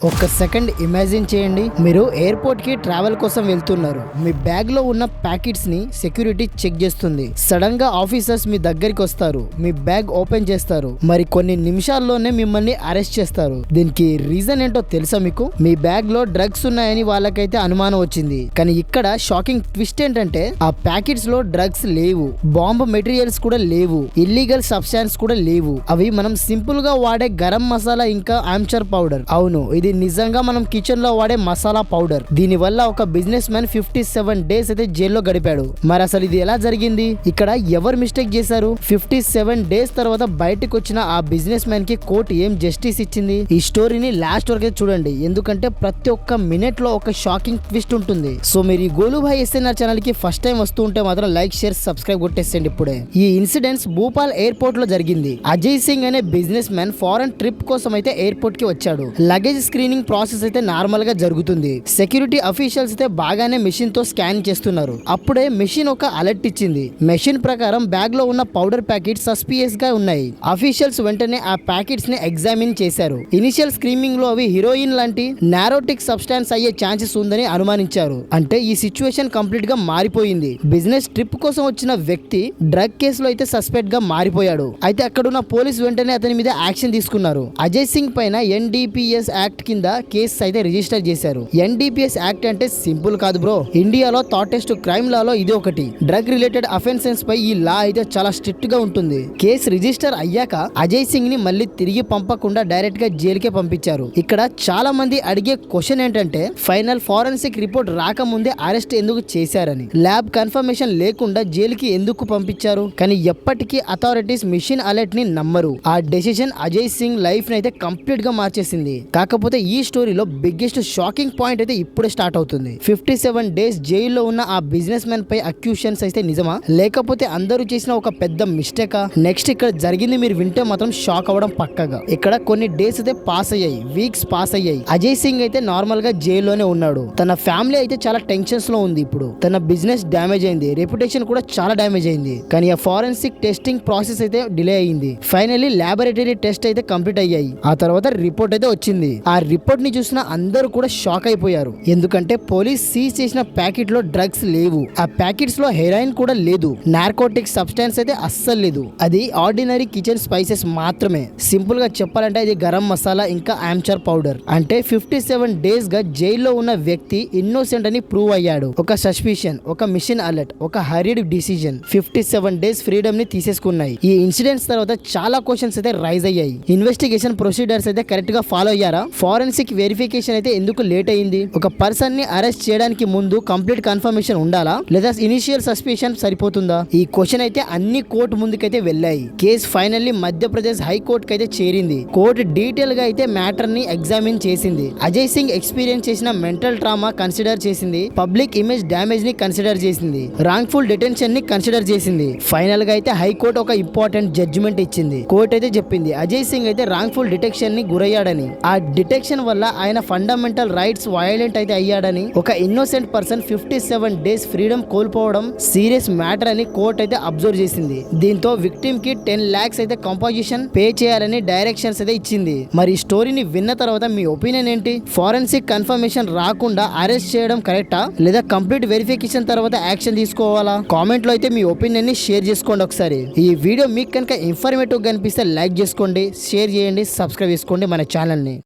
ఒక second imagine చేయండి, మీరు ఎయిర్పోర్ట్ కి ట్రావెల్ కోసం వెళ్తున్నారు. మీ బ్యాగ్ లో ఉన్న ప్యాకెట్స్ ని సెక్యూరిటీ చెక్ చేస్తుంది. సడన్ గా ఆఫీసర్స్ మీ దగ్గరికి వస్తారు, మీ బ్యాగ్ ఓపెన్ చేస్తారు, మరి కొన్ని నిమిషాల్లోనే మిమ్మల్ని అరెస్ట్ చేస్తారు. దీనికి రీజన్ ఏంటో తెలుసా మీకు? మీ బ్యాగ్ లో డ్రగ్స్ ఉన్నాయని వాళ్ళకైతే అనుమానం వచ్చింది. కానీ ఇక్కడ షాకింగ్ ట్విస్ట్ ఏంటంటే ఆ ప్యాకెట్స్ లో డ్రగ్స్ లేవు, బాంబ్ మెటీరియల్స్ కూడా లేవు, ఇల్లీగల్ సబ్స్టాన్స్ కూడా లేవు. అవి మనం సింపుల్ గా వాడే గరం మసాలా ఇంకా ఆమ్చర్ పౌడర్. అవును, ఇది నిజంగా మనం కిచెన్ లో వాడే మసాలా పౌడర్. దీని వల్ల ఒక బిజినెస్ మ్యాన్ 57 డేస్ అయితే జైల్లో గడిపాడు. మరి అసలు ఇది ఎలా జరిగింది? ఇక్కడ ఎవరు మిస్టేక్ చేశారు? 57 డేస్ తర్వాత బయటకు వచ్చిన ఆ బిజినెస్ మ్యాన్ కి కోర్టు ఏం జస్టిస్ ఇచ్చింది? ఈ స్టోరీని లాస్ట్ వరకు చూడండి, ఎందుకంటే ప్రతి ఒక్క మినిట్ లో ఒక షాకింగ్ ట్విస్ట్ ఉంటుంది. సో మీరు ఈ గోలు భాయ్ ఎస్ఎన్ఆర్ ఛానల్ కి ఫస్ట్ టైం వస్తూ ఉంటే మాత్రం లైక్, షేర్, సబ్స్క్రైబ్ కొట్టేసేయండి ఇప్పుడే. ఈ ఇన్సిడెంట్స్ భూపాల్ ఎయిర్పోర్ట్ లో జరిగింది. అజయ్ సింగ్ అనే బిజినెస్ మ్యాన్ ఫారెన్ ట్రిప్ కోసం అయితే ఎయిర్పోర్ట్ కి వచ్చాడు. లగేజ్ స్క్రీనింగ్ ప్రాసెస్ అయితే నార్మల్ గా జరుగుతుంది. సెక్యూరిటీ అఫీషియల్స్ అయితే బాగానే మెషిన్ తో స్కాన్ చేస్తున్నారు. అప్పుడే మెషిన్ ఒక అలర్ట్ ఇచ్చింది. మెషిన్ ప్రకారం బ్యాగ్ లో ఉన్న పౌడర్ ప్యాకెట్ సస్పియస్ గా ఉన్నాయి. అఫీషియల్స్ వెంటనే ఆ ప్యాకెట్స్ ని ఎగ్జామిన్ చేశారు. ఇనిషియల్ స్క్రీనింగ్ లో అవి హీరోయిన్ లాంటి నారోటిక్ సబ్స్టాన్స్ అయ్యే ఛాన్సెస్ ఉందని అనుమానించారు. అంటే ఈ సిచ్యువేషన్ కంప్లీట్ గా మారిపోయింది. బిజినెస్ ట్రిప్ కోసం వచ్చిన వ్యక్తి డ్రగ్ కేసులో అయితే సస్పెక్ట్ గా మారిపోయాడు. అయితే అక్కడున్న పోలీస్ వెంటనే అతని మీద యాక్షన్ తీసుకున్నారు. అజయ్ సింగ్ పైన ఎన్డీపీఎస్ యాక్ట్ కింద కేసు అయితే రిజిస్టర్ చేశారు. ఎన్డీపీఎస్ యాక్ట్ అంటే సింపుల్ కాదు బ్రో. ఇండియాలో థాటెస్ట్ క్రైమ్ లాలో ఇది ఒకటి. డ్రగ్ రిలేటెడ్ అఫెన్సెస్ పై ఈ లా అయితే చాలా స్ట్రిక్ట్ గా ఉంటుంది. కేసు రిజిస్టర్ అయ్యాక అజయ్ సింగ్ ని మళ్ళీ తిరిగి పంపకుండా డైరెక్ట్ గా జైలుకే పంపించారు. ఇక్కడ చాలా మంది అడిగే క్వశ్చన్ ఏంటంటే ఫైనల్ ఫారెన్సిక్ రిపోర్ట్ రాకముందే అరెస్ట్ ఎందుకు చేశారని. ల్యాబ్ కన్ఫర్మేషన్ లేకుండా జైలుకి ఎందుకు పంపించారు? కానీ ఎప్పటికీ అథారిటీస్ మిషన్ అలర్ట్ ని నమ్మరు. ఆ డెసిషన్ అజయ్ సింగ్ లైఫ్ ని అయితే కంప్లీట్ గా మార్చేసింది. కాకపోతే ఈ స్టోరీలో బిగ్గెస్ట్ షాకింగ్ పాయింట్ అయితే ఇప్పుడే స్టార్ట్ అవుతుంది. 57 డేస్ జైల్లో ఉన్న ఆ బిజినెస్ మ్యాన్ పై అక్యూషన్స్ అయితే నిజమా, లేకపోతే అందరూ చేసిన ఒక పెద్ద మిస్టేకా? నెక్స్ట్ ఇక్కడ జరిగింది మీరు వింటే మాత్రం షాక్ అవ్వడం పక్కగా. ఇక్కడ కొన్ని డేస్ అయితే పాస్ అయ్యాయి, వీక్స్ పాస్ అయ్యాయి. అజయ్ సింగ్ అయితే నార్మల్ గా జైల్లోనే ఉన్నాడు. తన ఫ్యామిలీ అయితే చాలా టెన్షన్స్ లో ఉంది. ఇప్పుడు తన బిజినెస్ డ్యామేజ్ అయింది, రెప్యుటేషన్ కూడా చాలా డ్యామేజ్ అయింది. కానీ ఆ ఫారెన్సిక్ టెస్టింగ్ ప్రాసెస్ అయితే డిలే అయింది. ఫైనల్లీ ల్యాబొరేటరీ టెస్ట్ అయితే కంప్లీట్ అయ్యాయి. ఆ తర్వాత రిపోర్ట్ అయితే వచ్చింది. ఆ రిపోర్ట్ ని చూసిన అందరూ కూడా షాక్ అయిపోయారు. ఎందుకంటే పోలీస్ సీజ్ చేసిన ప్యాకెట్ లో డ్రగ్స్ లేవు. ఆ ప్యాకెట్స్ లో హెరాయిన్ కూడా లేదు. నార్కోటిక్ సబ్స్టాన్స్ అయితే అస్సలు లేదు. అది ఆర్డినరీ కిచెన్ స్పైసెస్ మాత్రమే. సింపుల్ గా చెప్పాలంటే ఇది గరం మసాలా ఇంకా ఆమ్చర్ పౌడర్. అంటే 57 డేస్ గా జైల్లో ఉన్న వ్యక్తి ఇన్నోసెంట్ అని ప్రూవ్ అయ్యాడు. ఒక సస్పిషన్, ఒక మిషన్ అలర్ట్, ఒక హరీడ్ డిసిజన్ 57 డేస్ ఫ్రీడమ్ ని తీసేసుకున్నాయి. ఈ ఇన్సిడెంట్స్ తర్వాత చాలా క్వశ్చన్స్ అయితే రైజ్ అయ్యాయి. ఇన్వెస్టిగేషన్ ప్రొసీడర్స్ అయితే కరెక్ట్ గా ఫాలో అయ్యారా? ఫారెన్సిక్ వెరిఫికేషన్ అయితే ఎందుకు లేట్ అయింది? ఒక పర్సన్ ని అరెస్ట్ చేయడానికి ముందు కంప్లీట్ కన్ఫర్మేషన్ ఉండాలా, లేదా ఇనిషియల్ సస్పిషన్ సరిపోతుందా? ఈ క్వశ్చన్ అయితే అన్ని కోర్టు ముందుకైతే వెళ్ళాయి. కేసు ఫైనల్లీ మధ్యప్రదేశ్ హైకోర్టు కి అయితే చేరింది. కోర్టు డీటెయిల్ గా అయితే మ్యాటర్ ని ఎగ్జామిన్ చేసింది. అజయ్ సింగ్ ఎక్స్పీరియన్స్ చేసిన మెంటల్ ట్రామా కన్సిడర్ చేసింది. పబ్లిక్ ఇమేజ్ డ్యామేజ్ ని కన్సిడర్ చేసింది. రాంగ్ఫుల్ డిటెన్షన్ ని కన్సిడర్ చేసింది. ఫైనల్ గా అయితే హైకోర్టు ఒక ఇంపార్టెంట్ జడ్జిమెంట్ ఇచ్చింది. కోర్టు అయితే చెప్పింది అజయ్ సింగ్ అయితే రాంగ్ఫుల్ డిటెక్షన్ ని గురయ్యాడని. ఆ డిటెక్షన్ వల్ల ఆయన ఫండమెంటల్ రైట్స్ వయలేట్ అయితే అయ్యాడని. ఒక ఇన్నోసెంట్ పర్సన్ 57 డేస్ ఫ్రీడమ్ కోల్పోవడం సీరియస్ మ్యాటర్ అని కోర్ట్ అయితే అబ్జర్వ్ చేసింది. దీంతో విక్టిమ్ కి 10 lakhs అయితే కంపోజిషన్ పే చేయాలని డైరెక్షన్స్ అయితే ఇచ్చింది. మరి ఈ స్టోరీని విన్న తర్వాత మీ ఒపీనియన్ ఏంటి? ఫారెన్సిక్ కన్ఫర్మేషన్ రాకుండా అరెస్ట్ చేయడం కరెక్టా, లేదా కంప్లీట్ వెరిఫికేషన్ తర్వాత యాక్షన్ తీసుకోవాలా? కామెంట్ లో అయితే మీ ఒపీనియన్ ని షేర్ చేసుకోండి ఒకసారి. ఈ వీడియో మీకు కనుక ఇన్ఫర్మేటివ్ గా అనిపిస్తే లైక్ చేసుకోండి, షేర్ చేయండి, సబ్స్క్రైబ్ చేసుకోండి మన ఛానల్ ని.